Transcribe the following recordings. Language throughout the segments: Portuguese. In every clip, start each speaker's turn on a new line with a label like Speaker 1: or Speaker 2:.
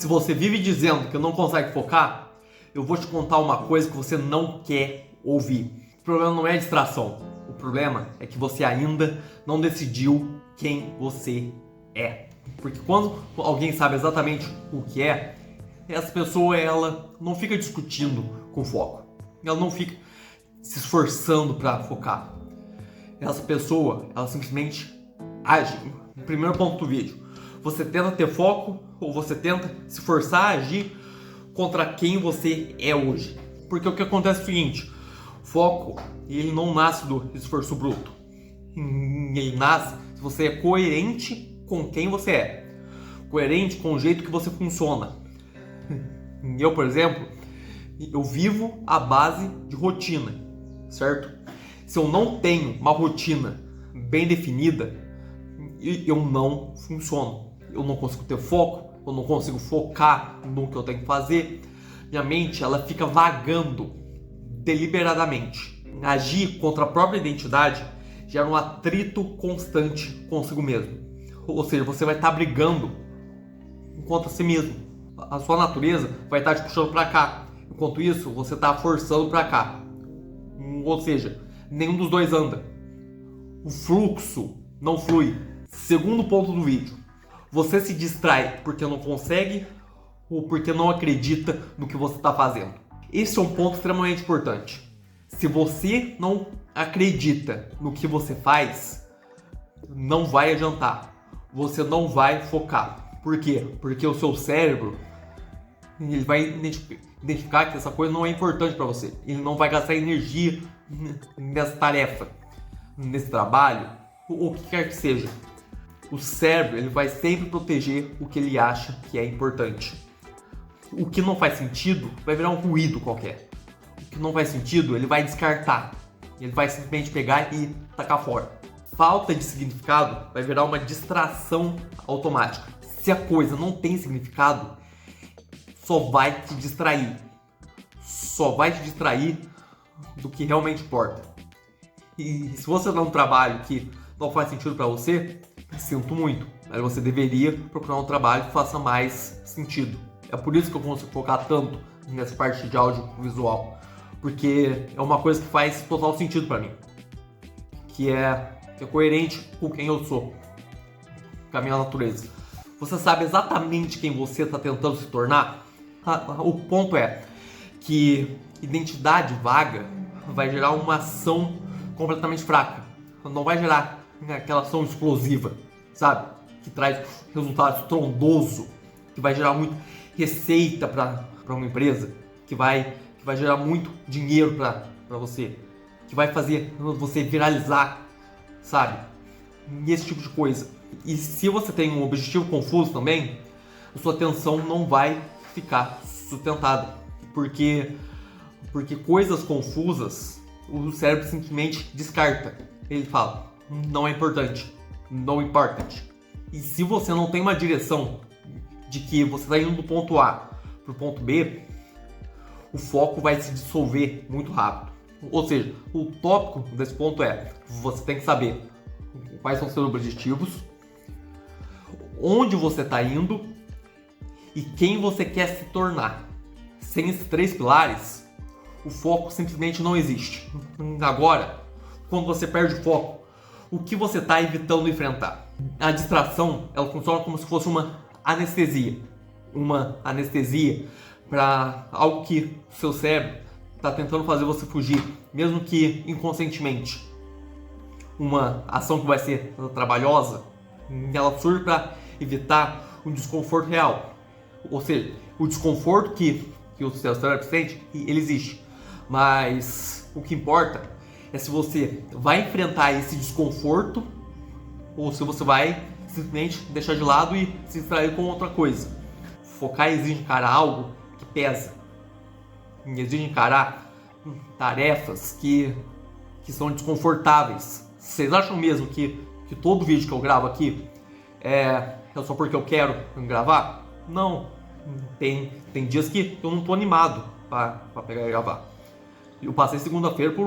Speaker 1: Se você vive dizendo que não consegue focar, eu vou te contar uma coisa que você não quer ouvir. O problema não é a distração. O problema é que você ainda não decidiu quem você é. Porque quando alguém sabe exatamente o que é, essa pessoa ela não fica discutindo com foco. Ela não fica se esforçando para focar. Essa pessoa, ela simplesmente age. No primeiro ponto do vídeo, você tenta ter foco ou você tenta se forçar a agir contra quem você é hoje. Porque o que acontece é o seguinte, foco, ele não nasce do esforço bruto. Ele nasce se você é coerente com quem você é. Coerente com o jeito que você funciona. Eu, por exemplo, eu vivo à base de rotina, certo? Se eu não tenho uma rotina bem definida, eu não funciono. Eu não consigo ter foco, eu não consigo focar no que eu tenho que fazer. Minha mente, ela fica vagando deliberadamente. Agir contra a própria identidade gera um atrito constante consigo mesmo. Ou seja, você vai estar brigando contra si mesmo. A sua natureza vai estar te puxando para cá. Enquanto isso, você está forçando para cá. Ou seja, nenhum dos dois anda. O fluxo não flui. Segundo ponto do vídeo. Você se distrai porque não consegue ou porque não acredita no que você está fazendo. Esse é um ponto extremamente importante. Se você não acredita no que você faz, não vai adiantar. Você não vai focar. Por quê? Porque o seu cérebro ele vai identificar que essa coisa não é importante para você. Ele não vai gastar energia nessa tarefa, nesse trabalho, ou o que quer que seja. O cérebro ele vai sempre proteger o que ele acha que é importante. O que não faz sentido vai virar um ruído qualquer. O que não faz sentido ele vai descartar. Ele vai simplesmente pegar e tacar fora. Falta de significado vai virar uma distração automática. Se a coisa não tem significado, só vai te distrair. Só vai te distrair do que realmente importa. E se você dá um trabalho que não faz sentido para você, sinto muito, mas você deveria procurar um trabalho que faça mais sentido. É por isso que eu consigo focar tanto nessa parte de audiovisual, porque é uma coisa que faz total sentido para mim, que é coerente com quem eu sou, com a minha natureza. Você sabe exatamente quem você está tentando se tornar? O ponto é que identidade vaga vai gerar uma ação completamente fraca, não vai gerar aquela ação explosiva, sabe? Que traz resultado estrondoso, que vai gerar muito receita para uma empresa, que vai gerar muito dinheiro para você, que vai fazer você viralizar, sabe? Esse tipo de coisa. E se você tem um objetivo confuso também, a sua atenção não vai ficar sustentada, porque coisas confusas o cérebro simplesmente descarta. Ele fala, não é importante, não important. E se você não tem uma direção de que você está indo do ponto A para o ponto B, o foco vai se dissolver muito rápido. Ou seja, o tópico desse ponto é, você tem que saber quais são seus objetivos, onde você está indo e quem você quer se tornar. Sem esses três pilares, o foco simplesmente não existe. Agora, quando você perde o foco, o que você está evitando enfrentar? A distração, ela funciona como se fosse uma anestesia. Uma anestesia para algo que o seu cérebro está tentando fazer você fugir, mesmo que inconscientemente. Uma ação que vai ser trabalhosa, ela surge para evitar um desconforto real. Ou seja, o desconforto que o seu cérebro sente, ele existe. Mas o que importa é se você vai enfrentar esse desconforto ou se você vai simplesmente deixar de lado e se distrair com outra coisa. Focar exige encarar algo que pesa. Exige encarar tarefas que são desconfortáveis. Vocês acham mesmo que todo vídeo que eu gravo aqui é só porque eu quero gravar? Não. Tem dias que eu não estou animado para pegar e gravar. Eu passei segunda-feira por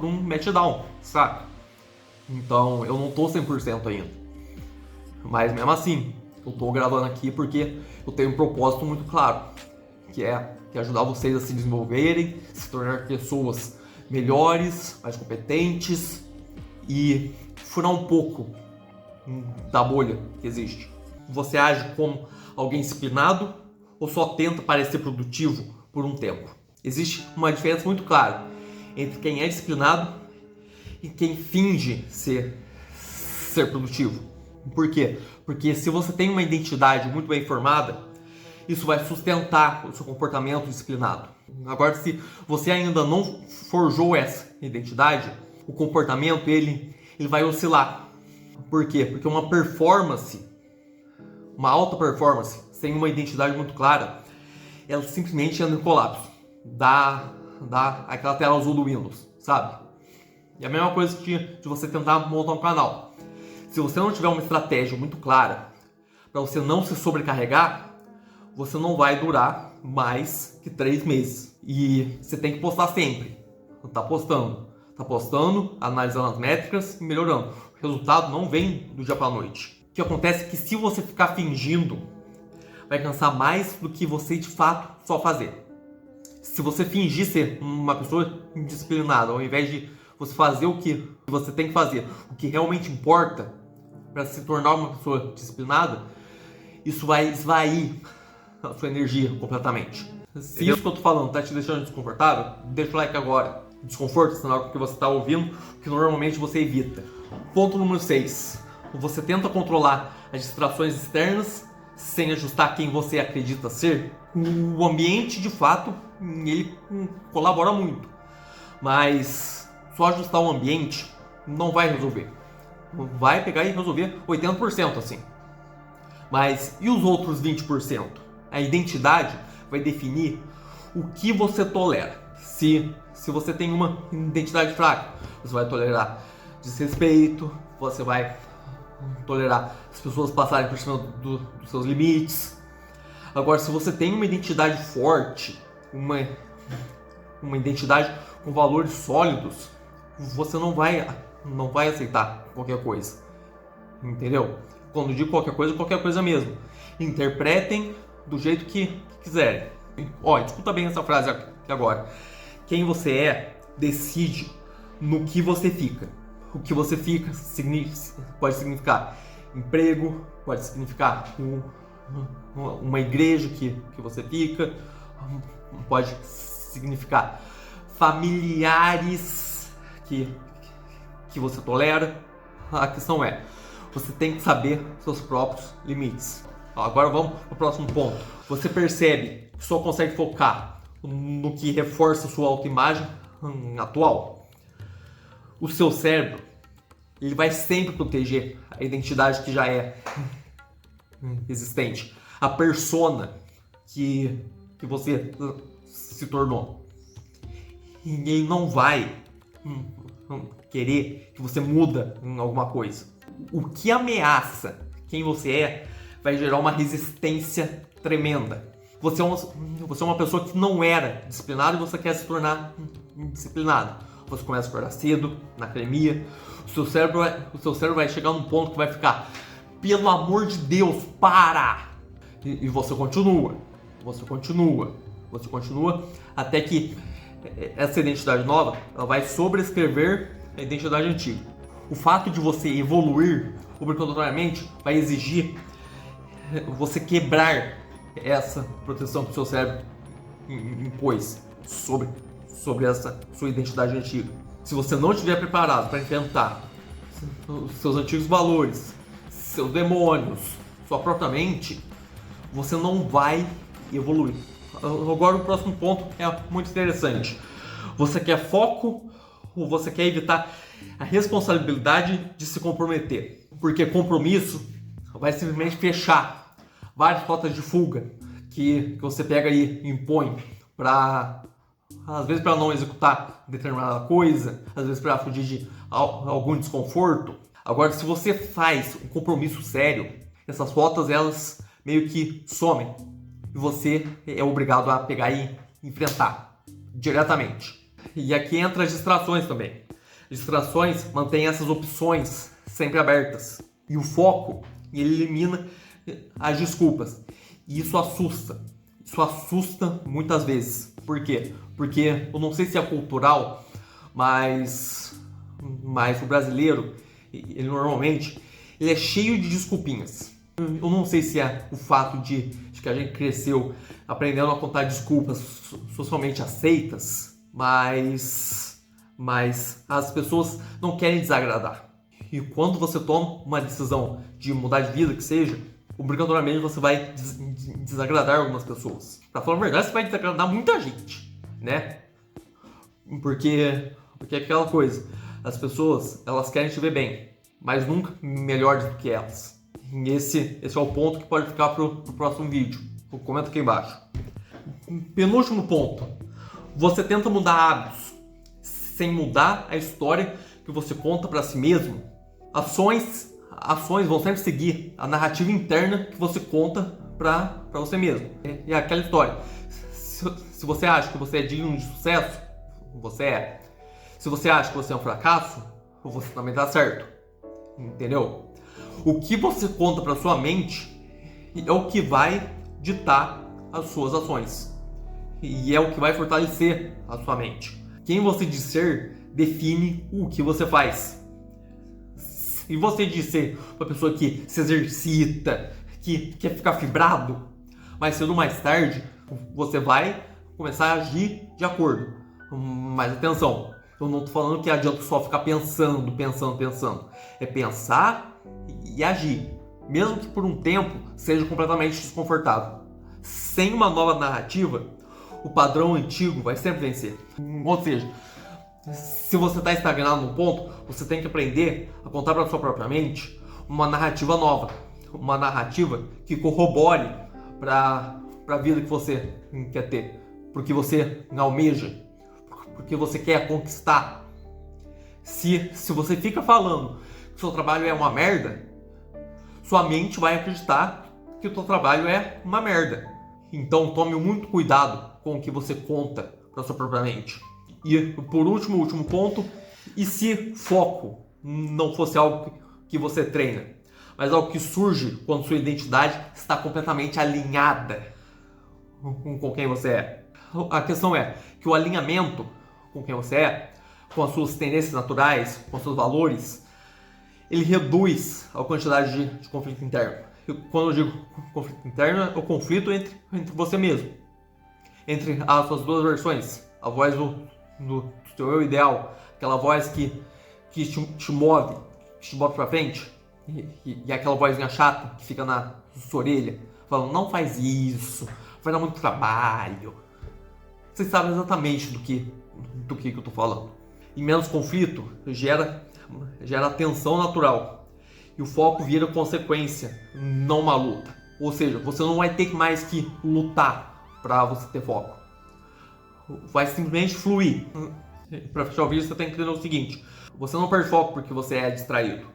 Speaker 1: um matchdown, sabe? Então eu não tô 100% ainda. Mas mesmo assim, Eu tô gravando aqui porque eu tenho um propósito muito claro, que é ajudar vocês a se desenvolverem, se tornar pessoas melhores, mais competentes e furar um pouco da bolha que existe. Você age como alguém disciplinado ou só tenta parecer produtivo por um tempo? Existe uma diferença muito clara entre quem é disciplinado e quem finge ser produtivo. Por quê? Porque se você tem uma identidade muito bem formada, isso vai sustentar o seu comportamento disciplinado. Agora, se você ainda não forjou essa identidade, o comportamento ele vai oscilar. Por quê? Porque uma alta performance, sem uma identidade muito clara, ela simplesmente entra em colapso. Dá aquela tela azul do Windows, sabe? E a mesma coisa de você tentar montar um canal. Se você não tiver uma estratégia muito clara para você não se sobrecarregar, você não vai durar mais que 3 meses. E você tem que postar sempre. Tá postando, analisando as métricas e melhorando. O resultado não vem do dia para a noite. O que acontece é que se você ficar fingindo, vai cansar mais do que você de fato só fazer. Se você fingir ser uma pessoa indisciplinada, ao invés de você fazer o que você tem que fazer, o que realmente importa para se tornar uma pessoa disciplinada, isso vai esvair a sua energia completamente. Se isso que eu tô falando tá te deixando desconfortável, deixa o like agora. Desconforto é sinal que você está ouvindo, que normalmente você evita. Ponto número 6. Você tenta controlar as distrações externas sem ajustar quem você acredita ser. O ambiente, de fato, ele colabora muito. Mas só ajustar o ambiente não vai resolver. Vai pegar e resolver 80% assim. Mas e os outros 20%? A identidade vai definir o que você tolera. Se você tem uma identidade fraca, você vai tolerar desrespeito, você vai tolerar as pessoas passarem por cima dos seus limites. Agora, se você tem uma identidade forte, uma identidade com valores sólidos, você não vai aceitar qualquer coisa. Entendeu? Quando digo qualquer coisa mesmo. Interpretem do jeito que quiserem. Escuta bem essa frase aqui agora. Quem você é decide no que você fica. O que você fica pode significar emprego, pode significar uma igreja que você fica, pode significar familiares que você tolera. A questão é, você tem que saber seus próprios limites. Agora vamos para o próximo ponto. Você percebe que só consegue focar no que reforça sua autoimagem atual. O seu cérebro ele vai sempre proteger a identidade que já é existente, a persona que você se tornou. E ele não vai querer que você muda em alguma coisa. O que ameaça quem você é vai gerar uma resistência tremenda. Você é uma pessoa que não era disciplinada e você quer se tornar disciplinado. Você começa a acordar cedo, na academia, o seu cérebro vai chegar num ponto que vai ficar, pelo amor de Deus, para! E você continua, até que essa identidade nova ela vai sobrescrever a identidade antiga. O fato de você evoluir obrigatoriamente vai exigir você quebrar essa proteção que o seu cérebro impôs sobre essa sua identidade antiga. Se você não estiver preparado para enfrentar os seus antigos valores, seus demônios, sua própria mente, você não vai evoluir. Agora o próximo ponto é muito interessante. Você quer foco ou você quer evitar a responsabilidade de se comprometer? Porque compromisso vai simplesmente fechar várias rotas de fuga que você pega e impõe às vezes para não executar determinada coisa, às vezes para fugir de algum desconforto. Agora, se você faz um compromisso sério, essas rotas elas meio que somem e você é obrigado a pegar e enfrentar diretamente. E aqui entra as distrações também. Distrações mantêm essas opções sempre abertas. E o foco ele elimina as desculpas. E isso assusta. Isso assusta muitas vezes. Por quê? Porque eu não sei se é cultural, mas o brasileiro, ele normalmente, ele é cheio de desculpinhas. Eu não sei se é o fato de que a gente cresceu aprendendo a contar desculpas socialmente aceitas, mas as pessoas não querem desagradar. E quando você toma uma decisão de mudar de vida, que seja, obrigatoriamente você vai desagradar algumas pessoas. Pra falar a verdade, você vai desagradar muita gente, né? Porque é aquela coisa, as pessoas, elas querem te ver bem, mas nunca melhores do que elas. E esse é o ponto que pode ficar pro próximo vídeo. Comenta aqui embaixo. Penúltimo ponto. Você tenta mudar hábitos sem mudar a história que você conta para si mesmo. Ações vão sempre seguir a narrativa interna que você conta para você mesmo. É aquela história. Se você acha que você é digno de sucesso, você é. Se você acha que você é um fracasso, você também está certo. Entendeu? O que você conta para sua mente é o que vai ditar as suas ações. E é o que vai fortalecer a sua mente. Quem você diz ser define o que você faz. Se você diz ser uma pessoa que se exercita, que quer ficar fibrado, mais cedo ou mais tarde, você vai começar a agir de acordo. Mas atenção, eu não estou falando que adianta só ficar pensando. É pensar e agir, mesmo que por um tempo seja completamente desconfortável. Sem uma nova narrativa, o padrão antigo vai sempre vencer. Ou seja, se você está estagnado num ponto, você tem que aprender a contar para sua própria mente uma narrativa nova, uma narrativa que corrobore para a vida que você quer ter, porque você almeja, porque você quer conquistar. Se você fica falando que seu trabalho é uma merda, sua mente vai acreditar que o seu trabalho é uma merda. Então tome muito cuidado com o que você conta para sua própria mente. E por último, último ponto, e se foco não fosse algo que você treina, mas algo que surge quando sua identidade está completamente alinhada com quem você é? A questão é que o alinhamento com quem você é, com as suas tendências naturais, com os seus valores, ele reduz a quantidade de conflito interno. E quando eu digo conflito interno, é o conflito entre você mesmo, entre as suas duas versões, a voz do seu eu ideal, aquela voz que te move para frente, e aquela vozinha chata que fica na sua orelha, falando, não faz isso, vai dar muito trabalho. Vocês sabem exatamente do que eu tô falando. E menos conflito gera tensão natural. E o foco vira consequência, não uma luta. Ou seja, você não vai ter mais que lutar para você ter foco. Vai simplesmente fluir. Para fechar o vídeo, você tem que entender o seguinte: você não perde foco porque você é distraído.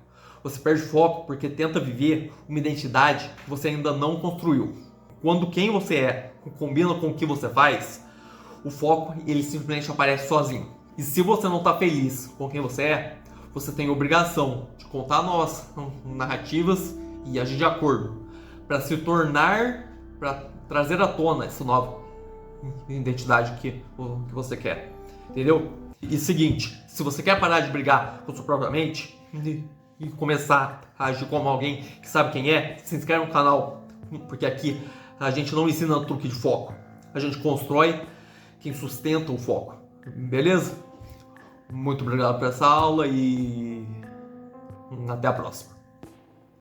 Speaker 1: Você perde foco porque tenta viver uma identidade que você ainda não construiu. Quando quem você é combina com o que você faz, o foco ele simplesmente aparece sozinho. E se você não está feliz com quem você é, você tem a obrigação de contar novas narrativas e agir de acordo para se tornar, para trazer à tona essa nova identidade que você quer. Entendeu? E seguinte, se você quer parar de brigar com sua própria mente e começar a agir como alguém que sabe quem é, se inscreve no canal, porque aqui a gente não ensina truque de foco, a gente constrói quem sustenta o foco. Beleza? Muito obrigado por essa aula e até a próxima.